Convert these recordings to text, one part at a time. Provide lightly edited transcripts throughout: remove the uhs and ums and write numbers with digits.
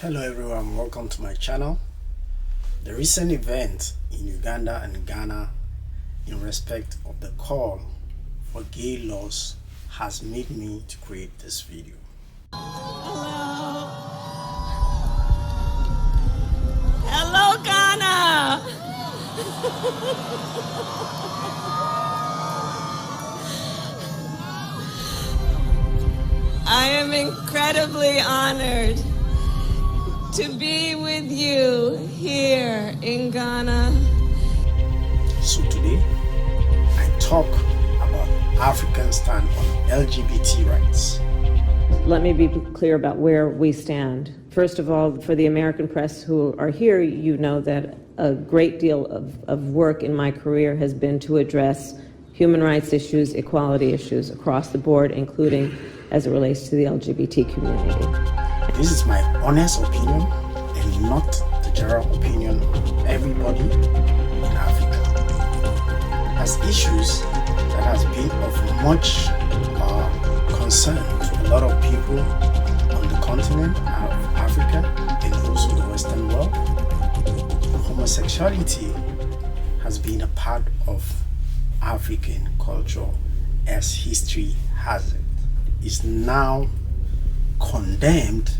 Hello everyone, welcome to my channel. The recent event in Uganda and Ghana in respect of the call for gay laws has made me to create this video. Hello, Ghana! I am incredibly honored to be with you here in Ghana. So today, I talk about African stand on LGBT rights. Let me be clear about where we stand. First of all, for the American press who are here, you know that a great deal of work in my career has been to address human rights issues, equality issues across the board, including as it relates to the LGBT community. This is my honest opinion and not the general opinion of everybody in Africa. As issues that has been of much concern to a lot of people on the continent of Africa and also the Western world, homosexuality has been a part of African culture as history has it. Is now condemned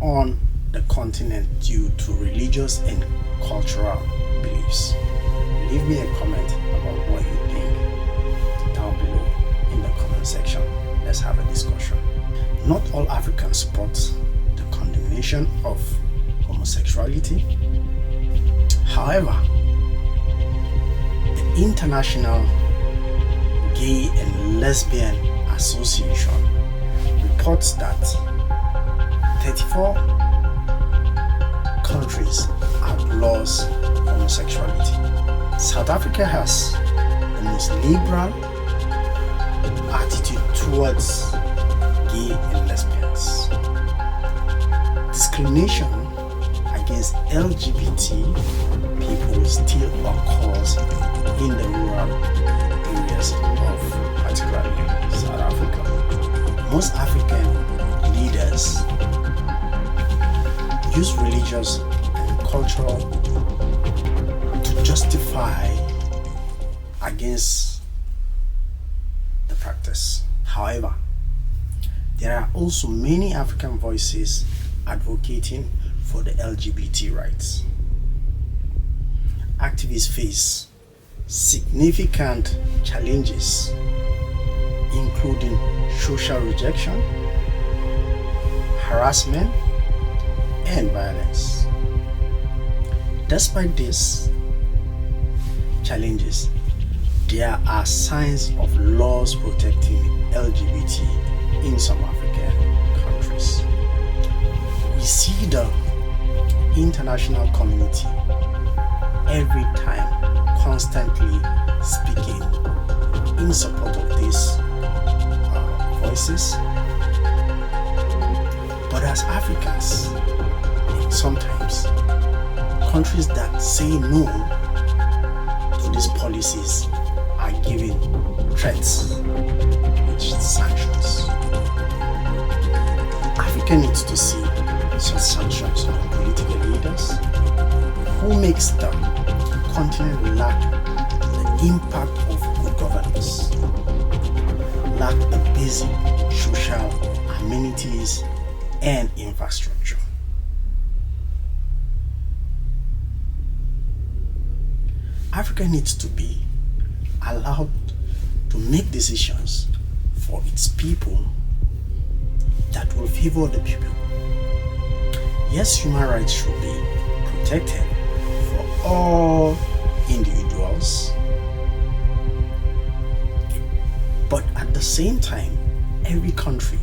on the continent due to religious and cultural beliefs. Leave me a comment about what you think down below in the comment section. Let's have a discussion. Not all Africans support the condemnation of homosexuality. However, the International Gay and Lesbian Association reports that 34 countries outlaws homosexuality. South Africa has the most liberal attitude towards gay and lesbians. Discrimination against LGBT people still occurs in the rural areas of particularly South Africa. Most African leaders use religious and cultural to justify against the practice. However, there are also many African voices advocating for the LGBT rights. Activists face significant challenges, including social rejection, harassment, and violence. Despite these challenges, there are signs of laws protecting LGBT in some African countries. We see the international community every time constantly speaking in support of these voices. But as Africans, sometimes countries that say no to these policies are given threats with sanctions. Africa needs to see such sanctions on political leaders who makes the continent lack the impact of good governance, lack the basic social amenities and infrastructure. Africa needs to be allowed to make decisions for its people that will favor the people. Yes, human rights should be protected for all individuals, but at the same time, every country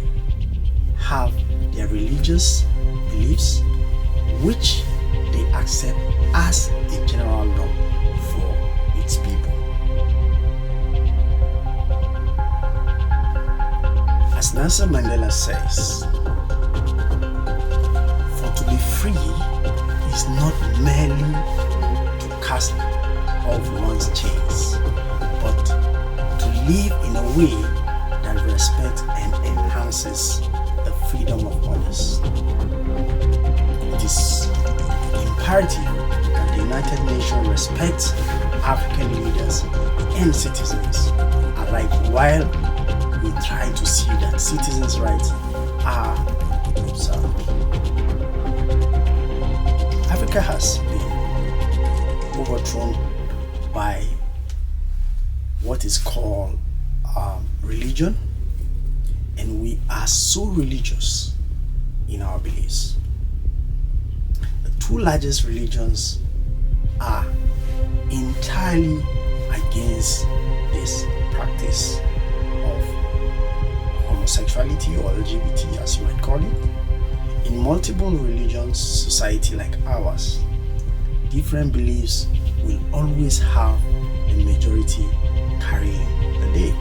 have their religious beliefs which they accept as a general norm for its people. As Nelson Mandela says, for to be free is not merely to cast off one's chains, but to live in a way that respects and enhances the freedom of others. imperative that the United Nations respects African leaders and citizens alike, while we try to see that citizens' rights are observed. Africa has been overthrown by what is called religion, and we are so religious in our beliefs. The two largest religions are entirely against this practice of homosexuality, or LGBT as you might call it. In multiple religions society like ours, different beliefs will always have the majority carrying the day,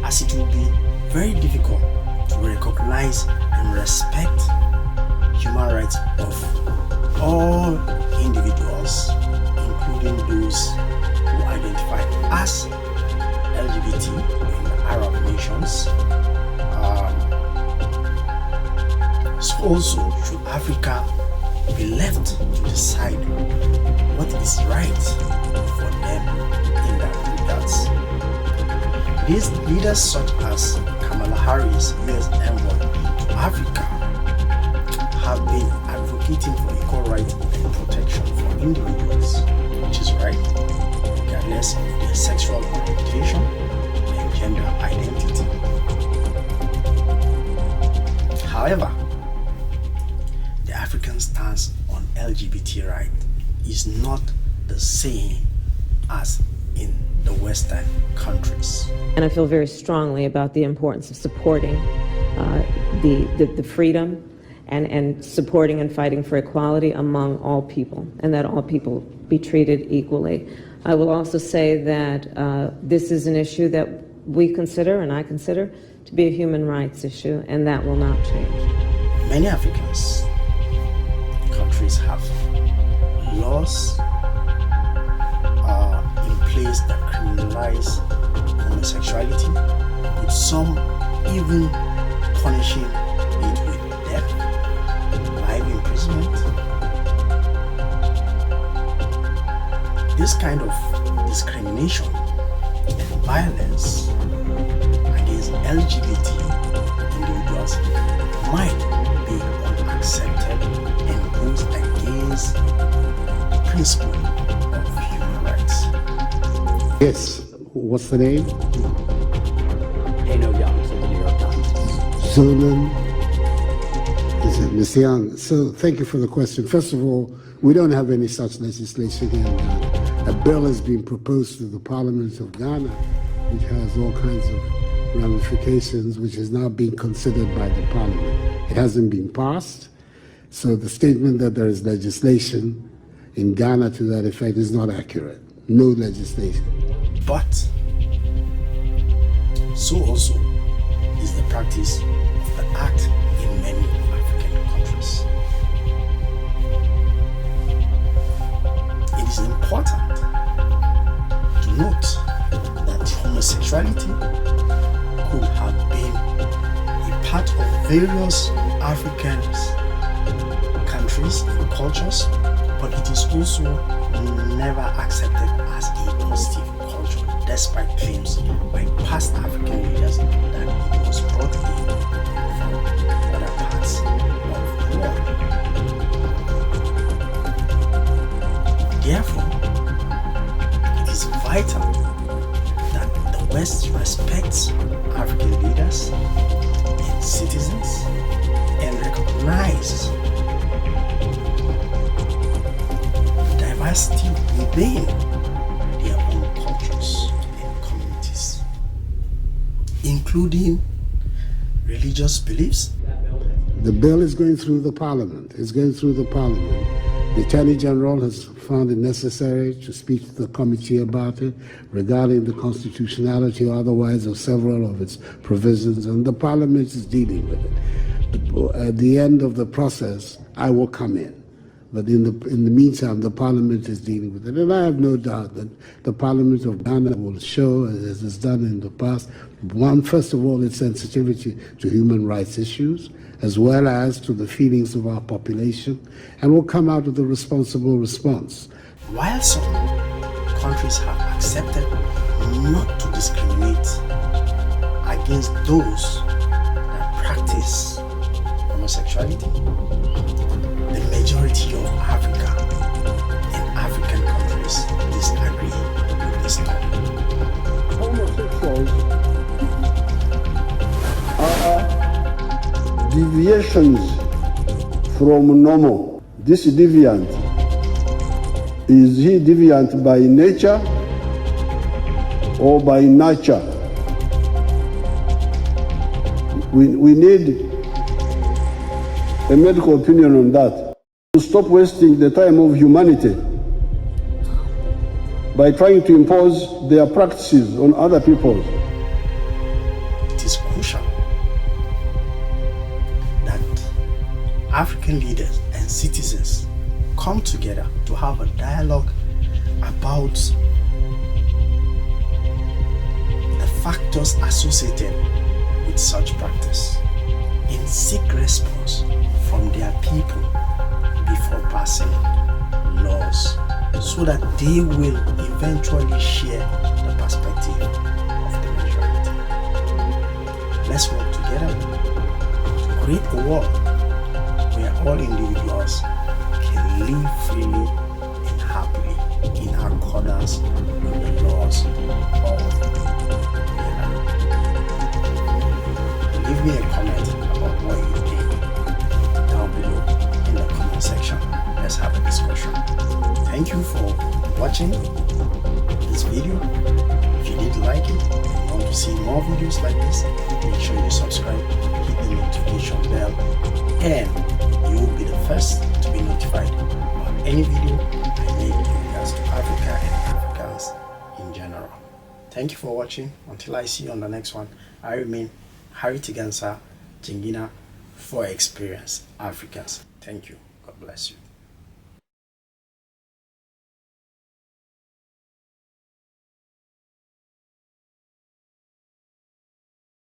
as it will be very difficult to recognize and respect human rights of all individuals, including those who identify as LGBT in the Arab nations. So also should Africa be left to decide what is right for them in that regards. These leaders such as Kamala Harris, US envoy to Africa, have been advocating for equal rights and protection for individuals, which is right, regardless of their sexual orientation and gender identity. However, the African stance on LGBT rights is not the same as in the Western countries. And I feel very strongly about the importance of supporting the freedom and supporting and fighting for equality among all people, and that all people be treated equally. I will also say that this is an issue that we consider, and I consider, to be a human rights issue, and that will not change. Many Africans countries have laws in place that criminalize homosexuality, with some even punishing it with death, life imprisonment. This kind of discrimination and violence against LGBT individuals might be unaccepted and goes against the principle of human rights. Yes. What's the name? Dano Young, so the New York Times. Zolan. Is it Ms. Young? So thank you for the question. First of all, we don't have any such legislation here in Ghana. A bill has been proposed to the Parliament of Ghana, which has all kinds of ramifications, which is now being considered by the Parliament. It hasn't been passed, so the statement that there is legislation in Ghana to that effect is not accurate. No legislation. But so also is the practice of the act in many African countries. It is important to note that homosexuality could have been a part of various African countries and cultures, but it is also never accepted as a positive culture, despite claims by past African leaders that it was brought in from other parts of the world. Therefore, it is vital that the West respects African leaders and citizens and recognize diversity within their own cultures and communities, including religious beliefs. The bill is going through the Parliament. It's going through the Parliament. The Attorney General has found it necessary to speak to the committee about it regarding the constitutionality or otherwise of several of its provisions, and the Parliament is dealing with it. At the end of the process, I will come in. But in the meantime, the Parliament is dealing with it. And I have no doubt that the Parliament of Ghana will show, as it's done in the past, first of all, its sensitivity to human rights issues, as well as to the feelings of our population, and will come out with a responsible response. While some countries have accepted not to discriminate against those that practice homosexuality, the majority of Africa and African countries disagree with this law. Homosexuals are deviations from normal. This deviant, is he deviant by nature or by nurture? We need a medical opinion on that. To stop wasting the time of humanity by trying to impose their practices on other people. It is crucial that African leaders and citizens come together to have a dialogue about the factors associated with such practice and seek response from their people before passing laws, so that they will eventually share the perspective of the majority. Let's work together to create a world where all individuals can live freely and happily in accordance with the laws of the land. Leave me a comment about what you think down below in the comment section. Let's have a discussion. Thank you for watching this video. If you did like it and you want to see more videos like this, make sure you subscribe, hit the notification bell, and you will be the first to be notified about any video I make in regards to Africa and Africans in general. Thank you for watching. Until I see you on the next one, I remain Harry Tigansa Jingina for Experience Africans. Thank you. God bless you.